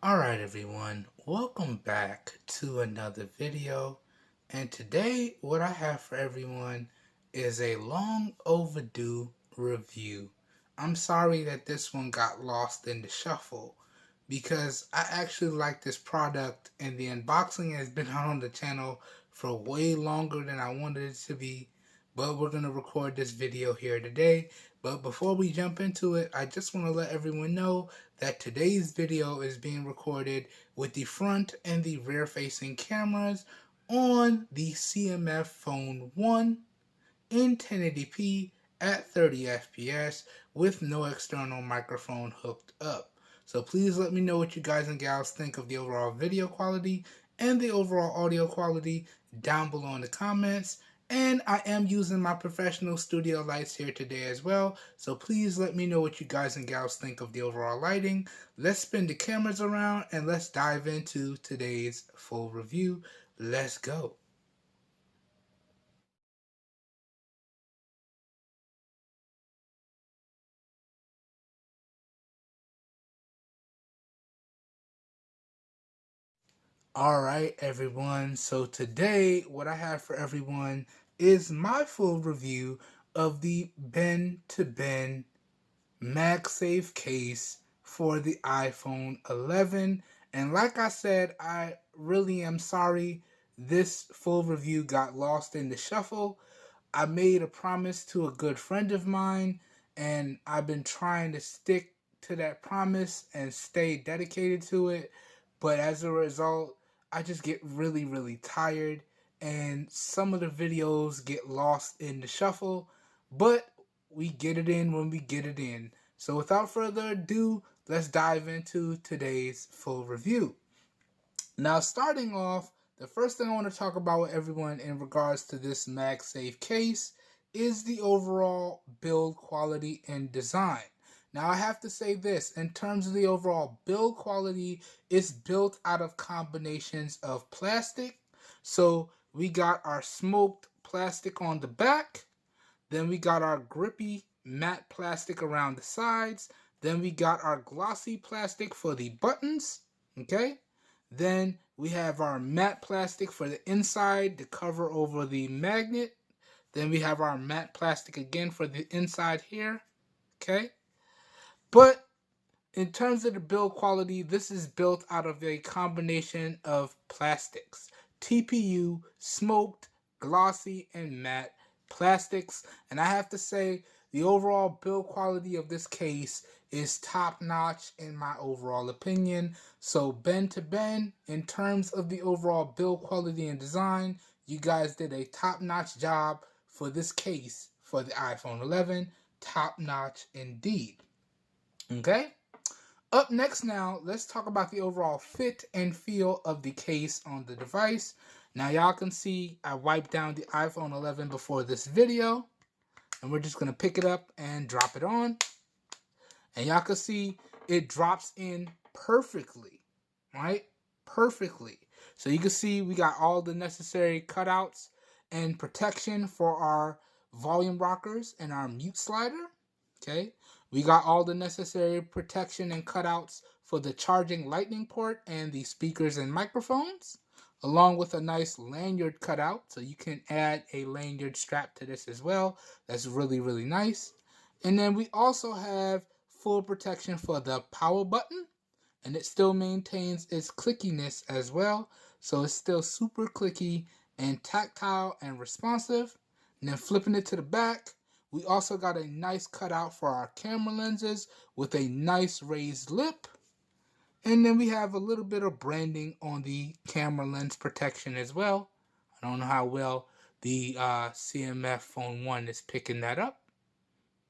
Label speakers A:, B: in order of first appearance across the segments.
A: Alright everyone, welcome back to another video, and today what I have for everyone is a long overdue review. I'm sorry that this one got lost in the shuffle because I actually like this product and the unboxing has been out on the channel for way longer than I wanted it to be, but we're going to record this video here today. But before we jump into it, I just want to let everyone know that today's video is being recorded with the front and the rear facing cameras on the CMF Phone 1 in 1080p at 30 FPS with no external microphone hooked up. So please let me know what you guys and gals think of the overall video quality and the overall audio quality down below in the comments. And I am using my professional studio lights here today as well, so please let me know what you guys and gals think of the overall lighting. Let's spin the cameras around and let's dive into today's full review. Let's go. Alright everyone, so today what I have for everyone is my full review of the BENTOBEN MagSafe case for the iPhone 11. And like I said, I really am sorry this full review got lost in the shuffle. I made a promise to a good friend of mine, and I've been trying to stick to that promise and stay dedicated to it. But as a result, I just get really tired, and some of the videos get lost in the shuffle. But we get it in when we get it in. So without further ado, let's dive into today's full review. Now, starting off, the first thing I want to talk about with everyone in regards to this MagSafe case is the overall build quality and design. Now, I have to say this, in terms of the overall build quality, it's built out of combinations of plastic. So we got our smoked plastic on the back, then we got our grippy matte plastic around the sides, then we got our glossy plastic for the buttons, okay? Then we have our matte plastic for the inside to cover over the magnet. Then we have our matte plastic again for the inside here, okay? But in terms of the build quality, this is built out of a combination of plastics. TPU, smoked, glossy, and matte plastics. And I have to say, the overall build quality of this case is top-notch in my overall opinion. So BENTOBEN, in terms of the overall build quality and design, you guys did a top-notch job for this case for the iPhone 11. Top-notch indeed. Okay? Up next now, let's talk about the overall fit and feel of the case on the device. Now y'all can see I wiped down the iPhone 11 before this video, and we're just going to pick it up and drop it on. And y'all can see it drops in perfectly, right? Perfectly. So you can see we got all the necessary cutouts and protection for our volume rockers and our mute slider. Okay, we got all the necessary protection and cutouts for the charging lightning port and the speakers and microphones, along with a nice lanyard cutout, so you can add a lanyard strap to this as well. That's really nice. And then we also have full protection for the power button, and it still maintains its clickiness as well, so it's still super clicky and tactile and responsive. And then flipping it to the back, we also got a nice cutout for our camera lenses with a nice raised lip. And then we have a little bit of branding on the camera lens protection as well. I don't know how well the CMF Phone 1 is picking that up,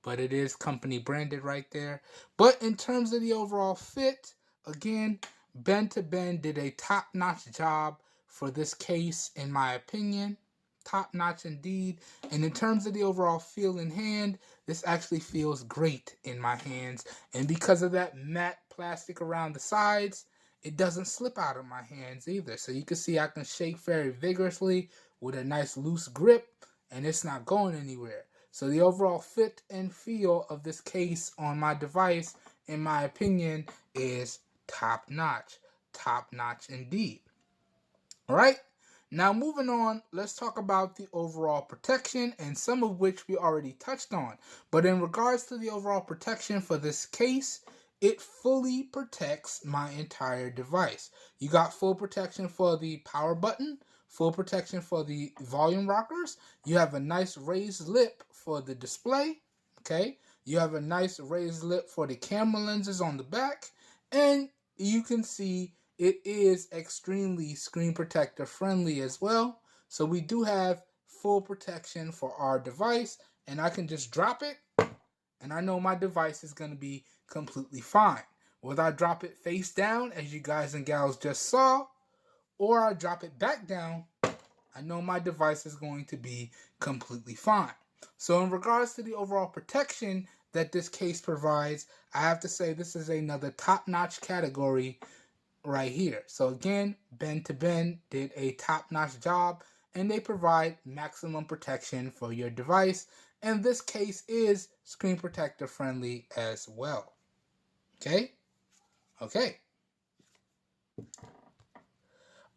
A: but it is company branded right there. But in terms of the overall fit, again, BENTOBEN did a top-notch job for this case, in my opinion. Top-notch indeed. And in terms of the overall feel in hand, this actually feels great in my hands. And because of that matte plastic around the sides, it doesn't slip out of my hands either. So you can see I can shake very vigorously with a nice loose grip, and it's not going anywhere. So the overall fit and feel of this case on my device, in my opinion, is top notch. Top notch indeed. All right. Now, moving on, let's talk about the overall protection, and some of which we already touched on. But in regards to the overall protection for this case, it fully protects my entire device. You got full protection for the power button, full protection for the volume rockers. You have a nice raised lip for the display. Okay. You have a nice raised lip for the camera lenses on the back. And you can see it is extremely screen protector friendly as well. So we do have full protection for our device, and I can just drop it and I know my device is going to be completely fine. Whether I drop it face down, as you guys and gals just saw, or I drop it back down, I know my device is going to be completely fine. So in regards to the overall protection that this case provides, I have to say this is another top-notch category right here. So again, BENTOBEN did a top-notch job, and they provide maximum protection for your device. And this case is screen protector friendly as well. Okay? Okay.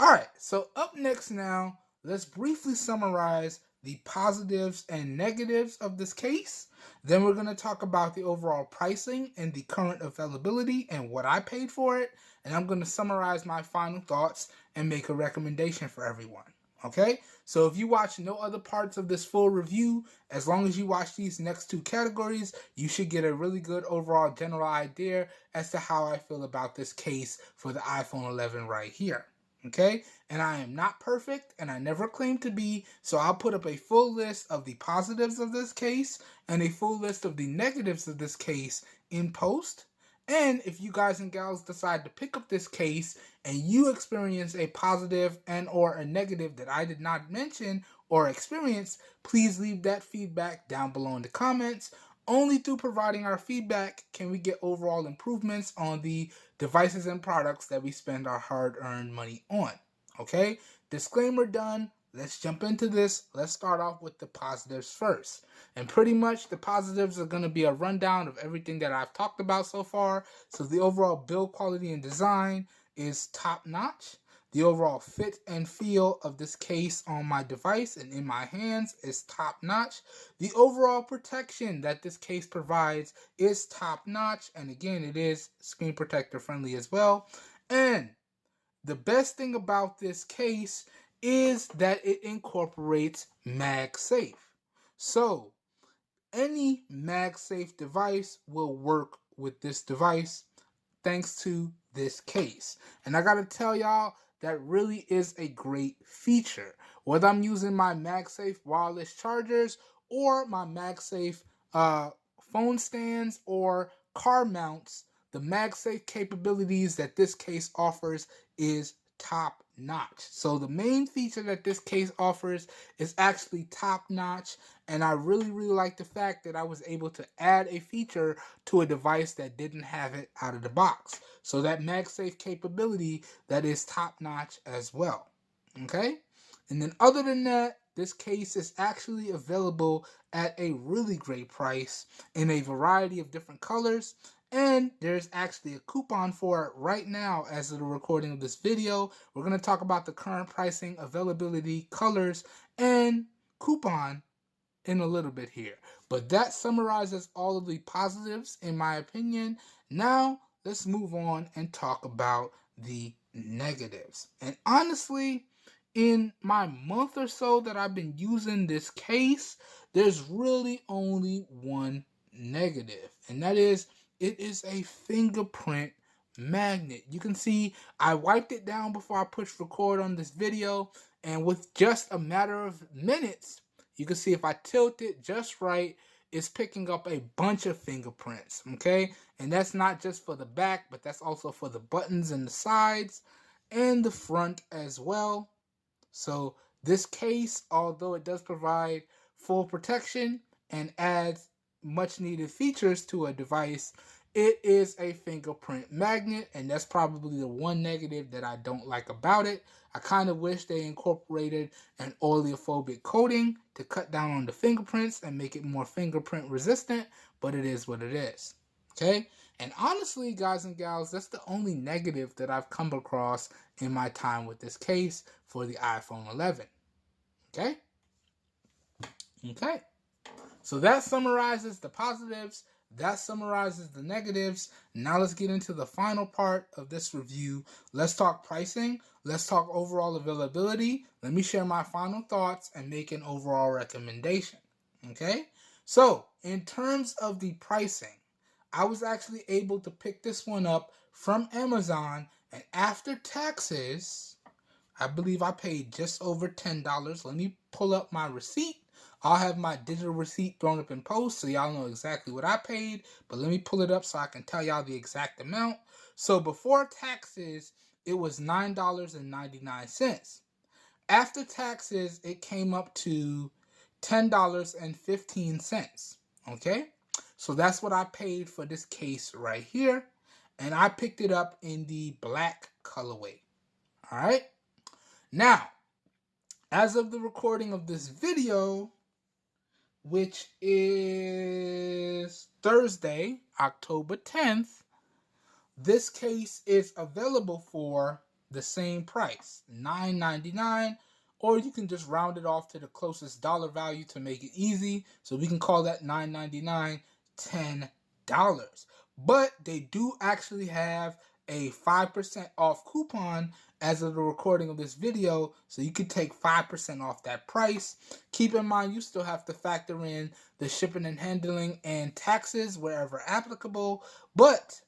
A: Alright, so up next now, let's briefly summarize the positives and negatives of this case. Then we're going to talk about the overall pricing and the current availability and what I paid for it. And I'm going to summarize my final thoughts and make a recommendation for everyone. Okay, so if you watch no other parts of this full review, as long as you watch these next two categories, you should get a really good overall general idea as to how I feel about this case for the iPhone 11 right here. Okay, and I am not perfect, and I never claim to be, so I'll put up a full list of the positives of this case and a full list of the negatives of this case in post. And if you guys and gals decide to pick up this case and you experience a positive and or a negative that I did not mention or experience, please leave that feedback down below in the comments. Only through providing our feedback can we get overall improvements on the devices and products that we spend our hard-earned money on. Okay? Disclaimer done. Let's jump into this. Let's start off with the positives first. And pretty much the positives are going to be a rundown of everything that I've talked about so far. So the overall build quality and design is top-notch. The overall fit and feel of this case on my device and in my hands is top-notch. The overall protection that this case provides is top-notch. And again, it is screen protector friendly as well. And the best thing about this case is that it incorporates MagSafe. So any MagSafe device will work with this device thanks to this case. And I gotta tell y'all, that really is a great feature. Whether I'm using my MagSafe wireless chargers or my MagSafe phone stands or car mounts, the MagSafe capabilities that this case offers is top notch. So the main feature that this case offers is actually top notch, and I really like the fact that I was able to add a feature to a device that didn't have it out of the box. So that MagSafe capability, that is top notch as well. Okay? And then other than that, this case is actually available at a really great price in a variety of different colors. And there's actually a coupon for it right now as of the recording of this video. We're going to talk about the current pricing, availability, colors, and coupon in a little bit here. But that summarizes all of the positives in my opinion. Now, let's move on and talk about the negatives. And honestly, in my month or so that I've been using this case, there's really only one negative. And that is, it is a fingerprint magnet. You can see I wiped it down before I pushed record on this video, and with just a matter of minutes, you can see if I tilt it just right, it's picking up a bunch of fingerprints, okay? And that's not just for the back, but that's also for the buttons and the sides and the front as well. So this case, although it does provide full protection and adds much needed features to a device, it is a fingerprint magnet, and that's probably the one negative that I don't like about it. I kind of wish they incorporated an oleophobic coating to cut down on the fingerprints and make it more fingerprint resistant, but it is what it is. Okay? And honestly, guys and gals, that's the only negative that I've come across in my time with this case for the iPhone 11. Okay? Okay. So that summarizes the positives. That summarizes the negatives. Now let's get into the final part of this review. Let's talk pricing. Let's talk overall availability. Let me share my final thoughts and make an overall recommendation. Okay? So, in terms of the pricing, I was actually able to pick this one up from Amazon, and after taxes, I believe I paid just over $10. Let me pull up my receipt. I'll have my digital receipt thrown up in post so y'all know exactly what I paid. But let me pull it up so I can tell y'all the exact amount. So before taxes, it was $9.99. After taxes, it came up to $10.15. Okay? So that's what I paid for this case right here. And I picked it up in the black colorway. Alright? Now, as of the recording of this video, which is Thursday, October 10th, this case is available for the same price, $9.99, or you can just round it off to the closest dollar value to make it easy. So we can call that $9.99 $10. But they do actually have a 5% off coupon as of the recording of this video, so you can take 5% off that price. Keep in mind, you still have to factor in the shipping and handling and taxes wherever applicable, but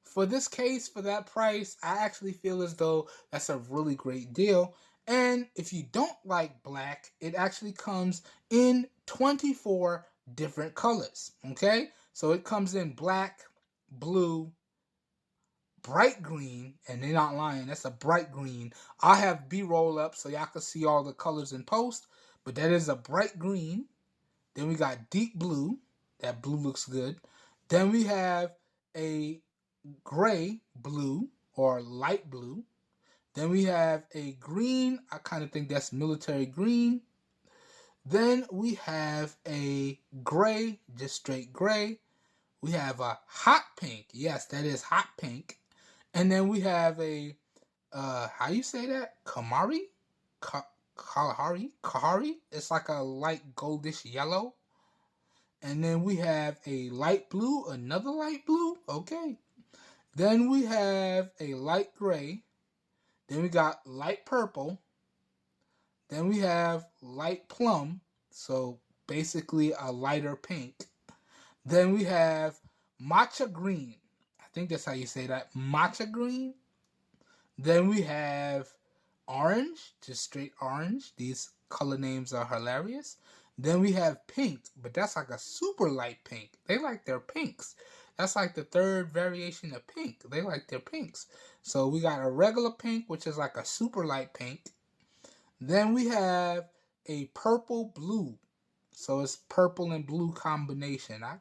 A: for this case, for that price, I actually feel as though that's a really great deal. And if you don't like black, it actually comes in 24 different colors, okay? So it comes in black, blue, bright green, and they're not lying, that's a bright green. I'll have B-roll up so y'all can see all the colors in post, but that is a bright green. Then we got deep blue. That blue looks good. Then we have a gray blue or light blue. Then we have a green. I kind of think that's military green. Then we have a gray, just straight gray. We have a hot pink. Yes, that is hot pink. And then we have a, how you say that? Kamari? Kahari? It's like a light goldish yellow. And then we have a light blue, another light blue. Okay. Then we have a light gray. Then we got light purple. Then we have light plum. So basically a lighter pink. Then we have matcha green. I think that's how you say that. Matcha green. Then we have orange, just straight orange. These color names are hilarious. Then we have pink, but that's like a super light pink. They like their pinks. That's like the third variation of pink. They like their pinks. So we got a regular pink, which is like a super light pink. Then we have a purple blue. So it's purple and blue combination. I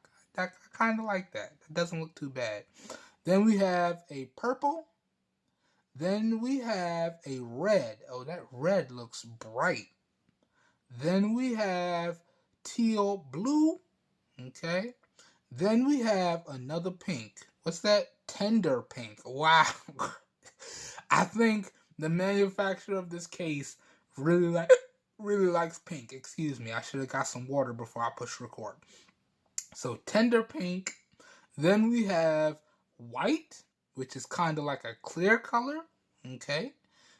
A: kind of like that. It doesn't look too bad. Then we have a purple. Then we have a red. Oh, that red looks bright. Then we have teal blue. Okay. Then we have another pink. What's that? Tender pink. Wow. I think the manufacturer of this case really likes pink. Excuse me. I should have got some water before I push record. So tender pink. Then we have white, which is kind of like a clear color. Okay.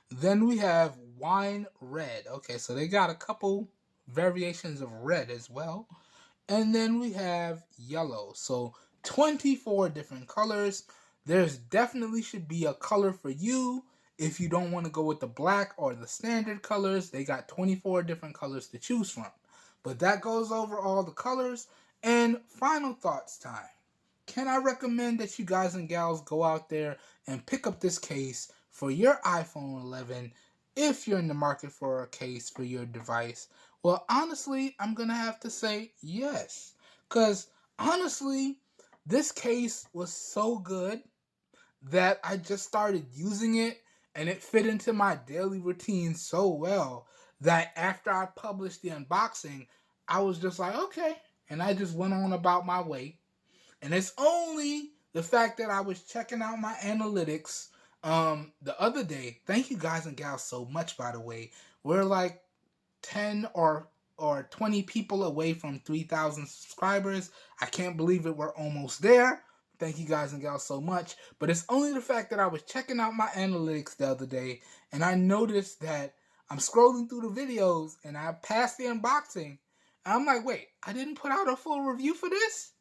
A: Then we have wine red. Okay, so they got a couple variations of red as well. And then we have yellow. So 24 different colors. There's definitely should be a color for you. If you don't want to go with the black or the standard colors, they got 24 different colors to choose from. But that goes over all the colors. And final thoughts time. Can I recommend that you guys and gals go out there and pick up this case for your iPhone 11 if you're in the market for a case for your device? Well, honestly, I'm going to have to say yes. Because, honestly, this case was so good that I just started using it, and it fit into my daily routine so well that after I published the unboxing, I was just like, okay. And I just went on about my way. And it's only the fact that I was checking out my analytics the other day. Thank you guys and gals so much, by the way. We're like 10 or 20 people away from 3,000 subscribers. I can't believe it. We're almost there. Thank you guys and gals so much. But it's only the fact that I was checking out my analytics the other day and I noticed that I'm scrolling through the videos and I passed the unboxing. And I'm like, wait, I didn't put out a full review for this?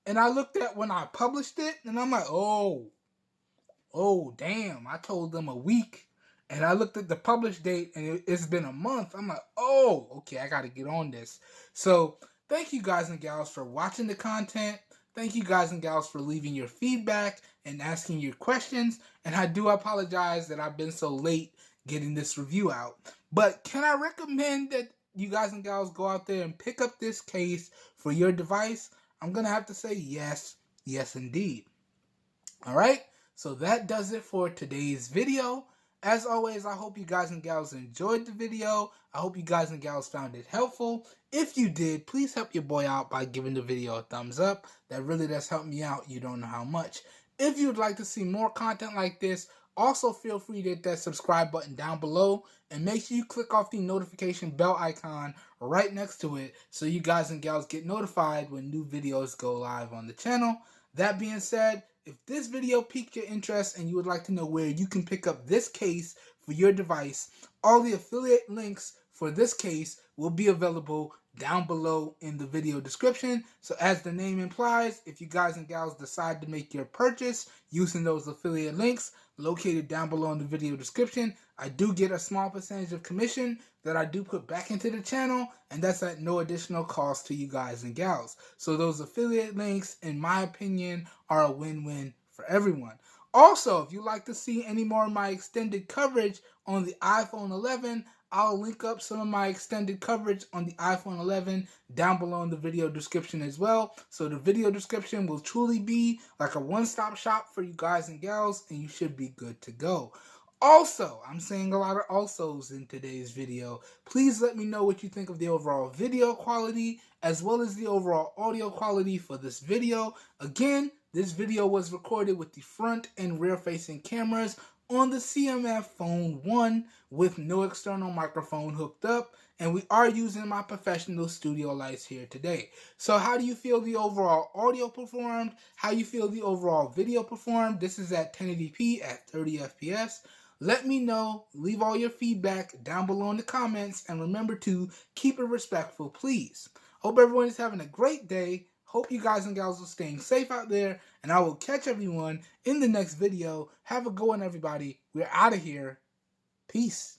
A: And I looked at when I published it and I'm like, oh damn, I told them a week. And I looked at the publish date and it's been a month. I'm like, oh, okay, I got to get on this. So thank you guys and gals for watching the content. Thank you guys and gals for leaving your feedback and asking your questions. And I do apologize that I've been so late getting this review out. But can I recommend that you guys and gals go out there and pick up this case for your device? I'm going to have to say yes, yes indeed. All right, so that does it for today's video. As always, I hope you guys and gals enjoyed the video. I hope you guys and gals found it helpful. If you did, please help your boy out by giving the video a thumbs up. That really does help me out. You don't know how much. If you'd like to see more content like this, also feel free to hit that subscribe button down below and make sure you click off the notification bell icon right next to it so you guys and gals get notified when new videos go live on the channel. That being said, if this video piqued your interest and you would like to know where you can pick up this case for your device, all the affiliate links for this case will be available down below in the video description. So as the name implies, if you guys and gals decide to make your purchase using those affiliate links located down below in the video description, I do get a small percentage of commission that I do put back into the channel, and that's at no additional cost to you guys and gals. So those affiliate links, in my opinion, are a win-win for everyone. Also, if you'd like to see any more of my extended coverage on the iPhone 11, I'll link up some of my extended coverage on the iPhone 11 down below in the video description as well. So the video description will truly be like a one-stop shop for you guys and gals, and you should be good to go. Also, I'm saying a lot of alsos in today's video. Please let me know what you think of the overall video quality as well as the overall audio quality for this video. Again, this video was recorded with the front and rear facing cameras on the CMF Phone 1 with no external microphone hooked up, and we are using my professional studio lights here today. So how do you feel the overall audio performed? How you feel the overall video performed? This is at 1080p at 30 FPS. Let me know, leave all your feedback down below in the comments, and remember to keep it respectful, please. Hope everyone is having a great day. Hope you guys and gals are staying safe out there, and I will catch everyone in the next video. Have a good one, everybody. We're out of here. Peace.